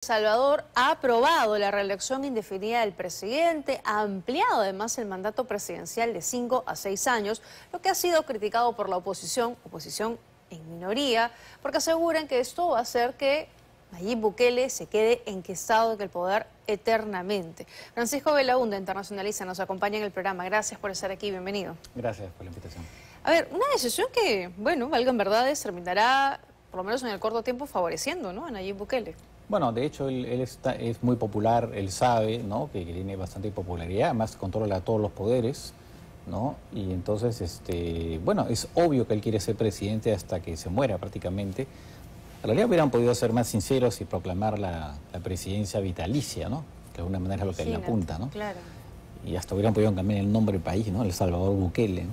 Salvador ha aprobado la reelección indefinida del presidente, ha ampliado además el mandato presidencial de 5 a 6 años, lo que ha sido criticado por la oposición en minoría, porque aseguran que esto va a hacer que Nayib Bukele se quede enquistado en el poder eternamente. Francisco Belaúnde, internacionalista, nos acompaña en el programa. Gracias por estar aquí, bienvenido. Gracias por la invitación. A ver, una decisión que, bueno, valga en verdades, terminará, por lo menos en el corto tiempo, favoreciendo, ¿no?, a Nayib Bukele. Bueno, de hecho, él es muy popular, él sabe, ¿no?, que tiene bastante popularidad, además controla todos los poderes, ¿no? Y entonces, bueno, es obvio que él quiere ser presidente hasta que se muera prácticamente. En realidad hubieran podido ser más sinceros y proclamar la presidencia vitalicia, ¿no?, que de alguna manera es lo que él apunta, ¿no? Claro. Y hasta hubieran podido cambiar el nombre del país, ¿no?, El Salvador Bukele, ¿no?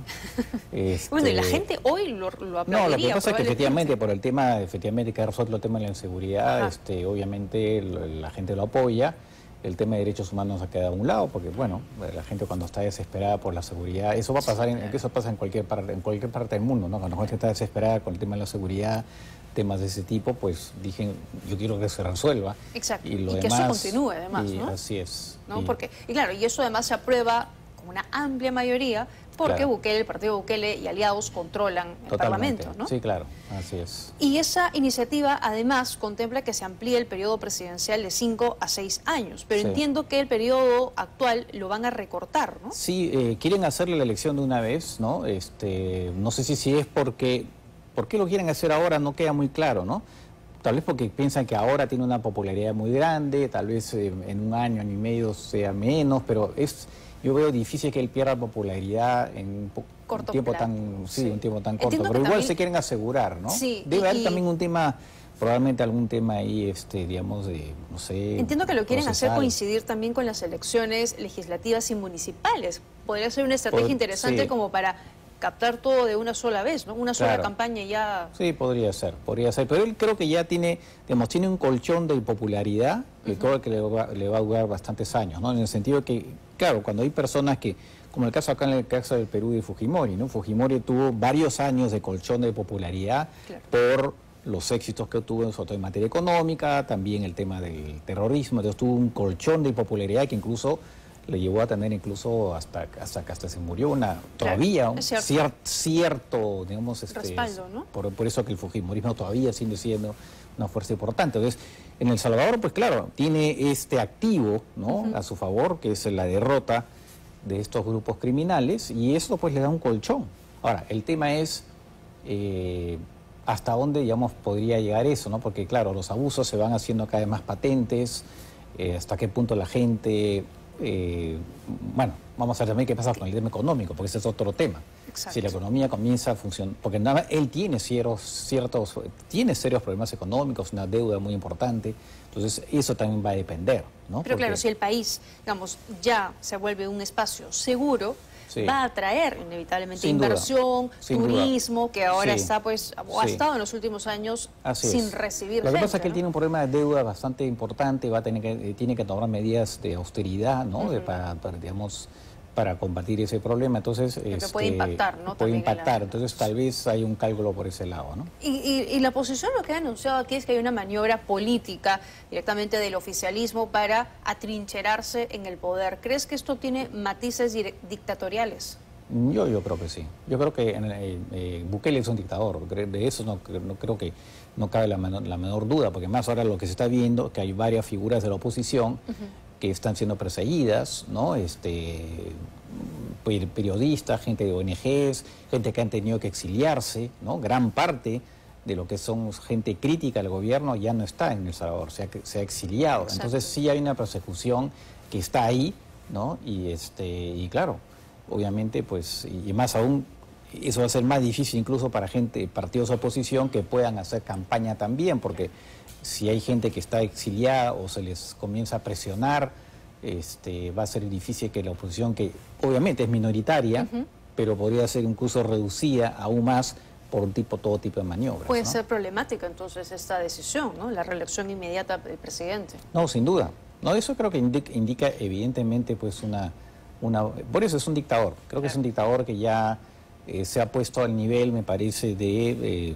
Bueno, y la gente hoy lo aplaudiría. No, lo que pasa es que efectivamente, por el tema, que ha resuelto el tema de la inseguridad, obviamente la gente lo apoya. El tema de derechos humanos ha quedado a un lado, porque bueno, la gente cuando está desesperada por la seguridad, eso va a pasar, eso pasa en cualquier parte del mundo, ¿no? Cuando la gente está desesperada con el tema de la seguridad, temas de ese tipo, pues dije, yo quiero que se resuelva. Exacto, y que eso continúe además, ¿no? Así es. ¿No? Y eso además se aprueba con una amplia mayoría, porque Bukele, el partido Bukele y aliados controlan el Parlamento, ¿no? Sí, claro, así es. Y esa iniciativa además contempla que se amplíe el periodo presidencial de 5 a 6 años, pero entiendo que el periodo actual lo van a recortar, ¿no? Sí, quieren hacerle la elección de una vez, ¿no? No sé si es porque... ¿Por qué lo quieren hacer ahora? No queda muy claro, ¿no? Tal vez porque piensan que ahora tiene una popularidad muy grande, tal vez en un año y medio sea menos, pero yo veo difícil que él pierda popularidad en un tiempo tan corto. Pero igual también se quieren asegurar, ¿no? Sí, debe haber también un tema, probablemente algún tema ahí, digamos, no sé... Entiendo que lo quieren hacer coincidir también con las elecciones legislativas y municipales. Podría ser una estrategia interesante como para captar todo de una sola vez, ¿no? Una sola campaña ya... Sí, podría ser, pero él creo que ya tiene un colchón de popularidad que creo que le va a durar bastantes años, ¿no? En el sentido que, claro, cuando hay personas que, como el caso acá en el caso del Perú de Fujimori, ¿no? Fujimori tuvo varios años de colchón de popularidad por los éxitos que tuvo, sobre todo en materia económica, también el tema del terrorismo, entonces tuvo un colchón de popularidad que incluso le llevó a tener hasta que se murió todavía un cierto, digamos, respaldo, ¿no? Por eso que el fujimorismo todavía sigue siendo una fuerza importante. Entonces, en El Salvador, pues claro, tiene este activo, ¿no?, a su favor, que es la derrota de estos grupos criminales, y eso pues le da un colchón. Ahora, el tema es hasta dónde, digamos, podría llegar eso, ¿no? Porque claro, los abusos se van haciendo cada vez más patentes, hasta qué punto la gente... bueno, vamos a ver también qué pasa con el tema económico, porque ese es otro tema. Exacto. Si la economía comienza a funcionar, porque nada, él tiene tiene serios problemas económicos, una deuda muy importante, entonces eso también va a depender, ¿no? Pero claro, si el país, digamos, ya se vuelve un espacio seguro, va a atraer inevitablemente inversión, turismo, que ahora está, pues, o ha estado en los últimos años sin recibir Lo que pasa es que él tiene un problema de deuda bastante importante, tiene que tomar medidas de austeridad, ¿no? Para combatir ese problema, entonces... que puede impactar, ¿no? Puede impactar, entonces tal vez hay un cálculo por ese lado, ¿no? Y la oposición lo que ha anunciado aquí es que hay una maniobra política directamente del oficialismo para atrincherarse en el poder. ¿Crees que esto tiene matices dictatoriales? Yo creo que sí. Yo creo que Bukele es un dictador. De eso no creo que no cabe la menor duda, porque más ahora lo que se está viendo, que hay varias figuras de la oposición que están siendo perseguidas, ¿no? Periodistas, gente de ONGs, gente que han tenido que exiliarse, ¿no? Gran parte de lo que son gente crítica al gobierno ya no está en El Salvador, se ha exiliado. Exacto. Entonces sí hay una persecución que está ahí, ¿no? Y claro, obviamente, pues, y más aún, eso va a ser más difícil incluso para partidos de oposición que puedan hacer campaña también, porque si hay gente que está exiliada o se les comienza a presionar, va a ser difícil que la oposición, que obviamente es minoritaria, pero podría ser incluso reducida aún más por todo tipo de maniobras. Puede ser problemática entonces esta decisión, ¿no? La reelección inmediata del presidente. No, sin duda. No, eso creo que indica evidentemente pues por eso es un dictador. Creo que es un dictador que ya se ha puesto al nivel, me parece, de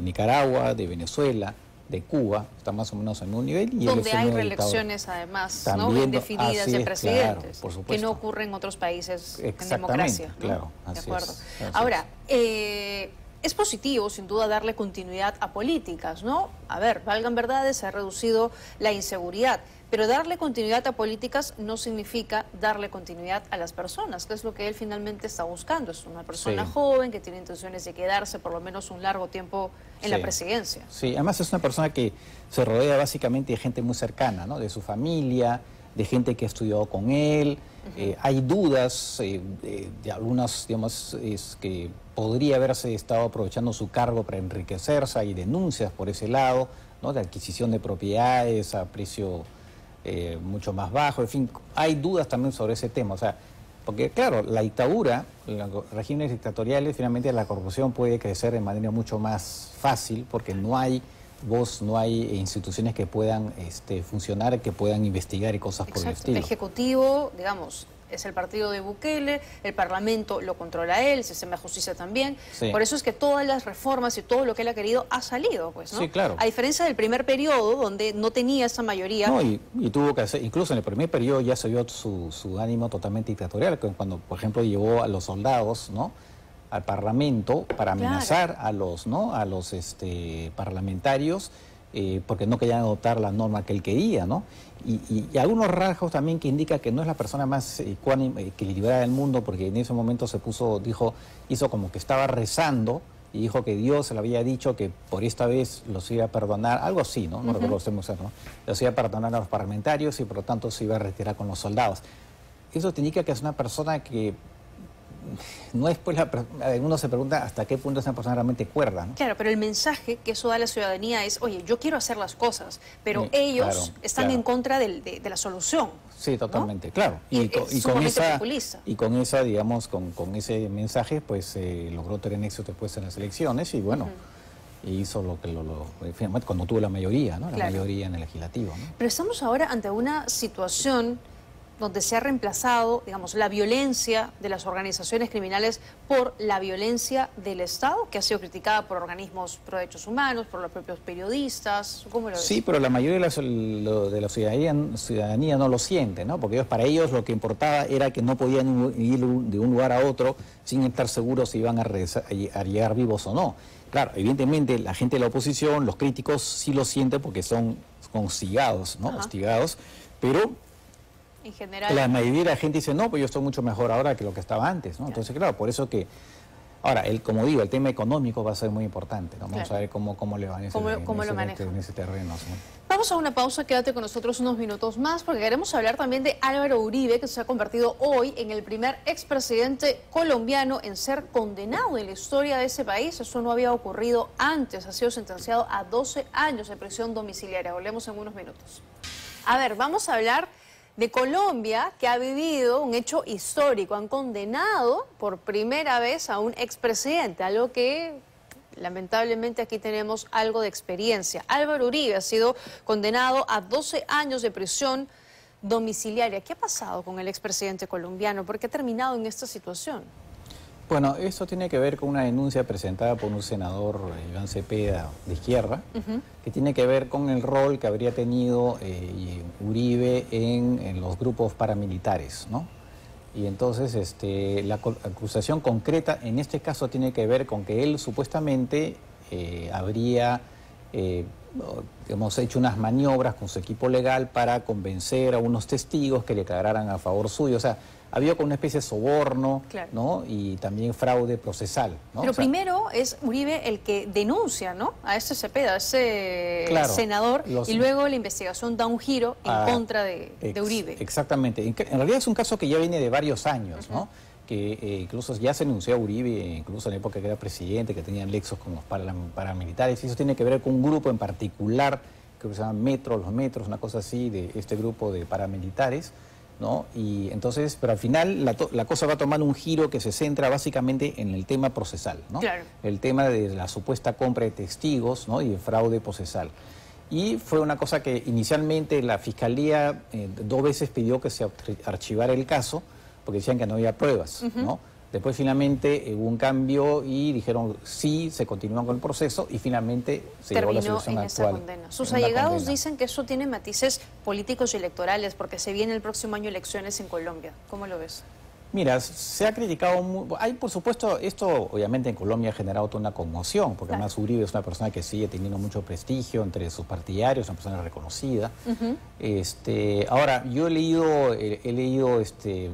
Nicaragua, de Venezuela, de Cuba, está más o menos en un nivel. Y donde hay reelecciones, además, ¿no?, indefinidas de presidentes, claro, que no ocurre en otros países en democracia, ¿no? Claro, de acuerdo. Ahora, es positivo, sin duda, darle continuidad a políticas, ¿no? A ver, valgan verdades, se ha reducido la inseguridad, pero darle continuidad a políticas no significa darle continuidad a las personas, que es lo que él finalmente está buscando. Es una persona joven que tiene intenciones de quedarse por lo menos un largo tiempo en la presidencia. Sí, además es una persona que se rodea básicamente de gente muy cercana, ¿no? De su familia, de gente que ha estudiado con él. Hay dudas de algunas, digamos, que podría haberse estado aprovechando su cargo para enriquecerse. Hay denuncias por ese lado, ¿no?, de adquisición de propiedades a precio mucho más bajo. En fin, hay dudas también sobre ese tema. O sea, porque claro, la dictadura, los regímenes dictatoriales, finalmente la corrupción puede crecer de manera mucho más fácil porque no hay voz, no hay instituciones que puedan funcionar, que puedan investigar y cosas por el estilo. El Ejecutivo, digamos, es el partido de Bukele, el Parlamento lo controla él, el sistema de justicia también. Por eso es que todas las reformas y todo lo que él ha querido ha salido, pues, ¿no? Sí, claro. A diferencia del primer periodo, donde no tenía esa mayoría. No, y tuvo que hacer, incluso en el primer periodo ya se vio su ánimo totalmente dictatorial, cuando, por ejemplo, llevó a los soldados, ¿no?, al Parlamento para amenazar a los, ¿no?, a los parlamentarios, porque no querían adoptar la norma que él quería, ¿no? Y algunos rasgos también que indica que no es la persona más equilibrada del mundo, porque en ese momento hizo como que estaba rezando y dijo que Dios se le había dicho que por esta vez los iba a perdonar, algo así, ¿no? No recuerdo ¿no? Los iba a perdonar a los parlamentarios y por lo tanto se iba a retirar con los soldados. Eso te indica que es una persona que no es, pues, uno se pregunta hasta qué punto es una persona realmente cuerda, ¿no? Claro, pero el mensaje que eso da a la ciudadanía es, oye, yo quiero hacer las cosas, pero ellos están en contra de la solución. Sí, totalmente, ¿no? Claro. Y con esa, digamos, con ese mensaje, pues logró tener éxito después en las elecciones y bueno, hizo lo que finalmente cuando tuvo la mayoría, ¿no? La mayoría en el legislativo, ¿no? Pero estamos ahora ante una situación donde se ha reemplazado, digamos, la violencia de las organizaciones criminales por la violencia del Estado, que ha sido criticada por organismos pro derechos humanos, por los propios periodistas. ¿Cómo lo ves? Sí, pero la mayoría de la ciudadanía no lo siente, ¿no? Porque para ellos lo que importaba era que no podían ir de un lugar a otro sin estar seguros si iban a llegar vivos o no. Claro, evidentemente la gente de la oposición, los críticos sí lo sienten porque son hostigados, ¿no? Hostigados, pero en general, la mayoría de la gente dice, no, pues yo estoy mucho mejor ahora que lo que estaba antes, ¿no? Entonces, claro, por eso que... Ahora, como digo, el tema económico va a ser muy importante, ¿no? Vamos a ver cómo le va en ese terreno, ¿no? Vamos a una pausa, quédate con nosotros unos minutos más, porque queremos hablar también de Álvaro Uribe, que se ha convertido hoy en el primer expresidente colombiano en ser condenado en la historia de ese país. Eso no había ocurrido antes, ha sido sentenciado a 12 años de prisión domiciliaria. Volvemos en unos minutos. A ver, vamos a hablar de Colombia, que ha vivido un hecho histórico. Han condenado por primera vez a un expresidente, algo que lamentablemente aquí tenemos algo de experiencia. Álvaro Uribe ha sido condenado a 12 años de prisión domiciliaria. ¿Qué ha pasado con el expresidente colombiano? ¿Por qué ha terminado en esta situación? Bueno, esto tiene que ver con una denuncia presentada por un senador, Iván Cepeda, de izquierda, que tiene que ver con el rol que habría tenido Uribe en los grupos paramilitares, ¿no? Y entonces la acusación concreta en este caso tiene que ver con que él supuestamente habría hemos hecho unas maniobras con su equipo legal para convencer a unos testigos que le declararan a favor suyo. O sea, había como una especie de soborno, ¿no? Y también fraude procesal, ¿no? Pero primero es Uribe el que denuncia, ¿no?, a ese Cepeda, a ese senador, y luego la investigación da un giro en contra de Uribe. Exactamente. En realidad es un caso que ya viene de varios años, ¿no? Que incluso ya se denunció a Uribe, incluso en la época que era presidente, que tenían nexos con los paramilitares, y eso tiene que ver con un grupo en particular, que se llama los Metros, una cosa así, de este grupo de paramilitares, ¿no? Y entonces, pero al final la cosa va a tomar un giro que se centra básicamente en el tema procesal, ¿no? Claro. El tema de la supuesta compra de testigos, ¿no?, y el fraude procesal. Y fue una cosa que inicialmente la Fiscalía 2 veces pidió que se archivara el caso, porque decían que no había pruebas, ¿no? Después finalmente hubo un cambio y dijeron sí, se continúan con el proceso y finalmente se llegó a la solución en actual. Esa condena. Sus allegados dicen que eso tiene matices políticos y electorales porque se viene el próximo año elecciones en Colombia. ¿Cómo lo ves? Mira, se ha criticado, hay por supuesto, esto obviamente en Colombia ha generado toda una conmoción, porque además Uribe es una persona que sigue teniendo mucho prestigio entre sus partidarios, una persona reconocida. Ahora, yo he leído,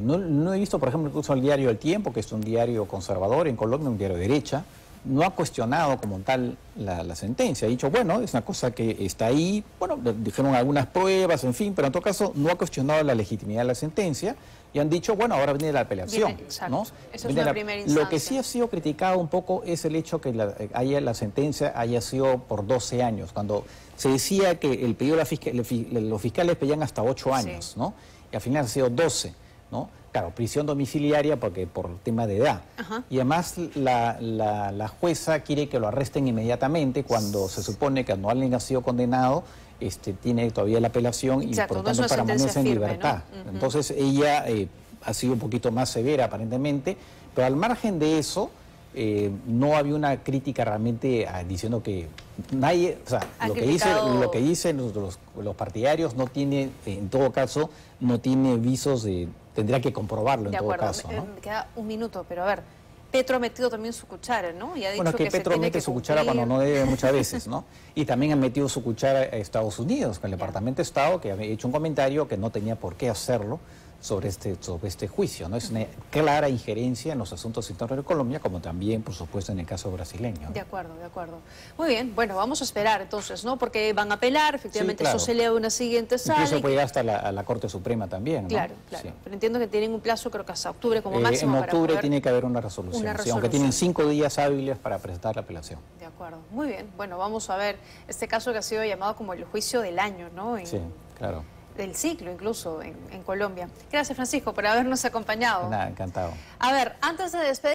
no he visto, por ejemplo, incluso el diario El Tiempo, que es un diario conservador en Colombia, un diario de derecha, no ha cuestionado como tal la sentencia. Ha dicho, bueno, es una cosa que está ahí, bueno, dijeron algunas pruebas, en fin, pero en todo caso no ha cuestionado la legitimidad de la sentencia y han dicho, bueno, ahora viene la apelación. ¿No? Eso es la primera instancia. Lo que sí ha sido criticado un poco es el hecho que la sentencia haya sido por 12 años, cuando se decía que el pedido de los fiscales pedían hasta 8 años, ¿no? Y al final ha sido 12, ¿no? Claro, prisión domiciliaria porque por tema de edad. Y además la jueza quiere que lo arresten inmediatamente cuando se supone que cuando alguien ha sido condenado tiene todavía la apelación y por lo tanto permanece en libertad. ¿No? Entonces ella ha sido un poquito más severa aparentemente, pero al margen de eso no había una crítica realmente diciendo que nadie, o sea, lo que dicen los partidarios no tiene, en todo caso, no tiene visos de... Tendría que comprobarlo en todo caso, ¿no? Me queda un minuto, pero a ver, Petro ha metido también su cuchara, ¿no? Y ha dicho bueno, es que Petro mete su cuchara cuando no debe muchas veces, ¿no? Y también han metido su cuchara a Estados Unidos, con el Departamento de Estado, que ha hecho un comentario que no tenía por qué hacerlo sobre este juicio, ¿no? Es una clara injerencia en los asuntos internos de Colombia, como también, por supuesto, en el caso brasileño, ¿no? De acuerdo, de acuerdo. Muy bien, bueno, vamos a esperar entonces, ¿no? Porque van a apelar, efectivamente, sí, claro. Eso se eleva a una siguiente sala. Incluso puede llegar hasta la Corte Suprema también, ¿no? Claro, claro. Sí. Pero entiendo que tienen un plazo, creo que hasta octubre como máximo. En octubre tiene que haber una resolución, sí, aunque tienen 5 días hábiles para presentar la apelación. De acuerdo, muy bien. Bueno, vamos a ver este caso que ha sido llamado como el juicio del año, ¿no? Sí, claro. Del ciclo incluso en Colombia. Gracias, Francisco, por habernos acompañado. Nada, encantado. A ver, antes de despedir...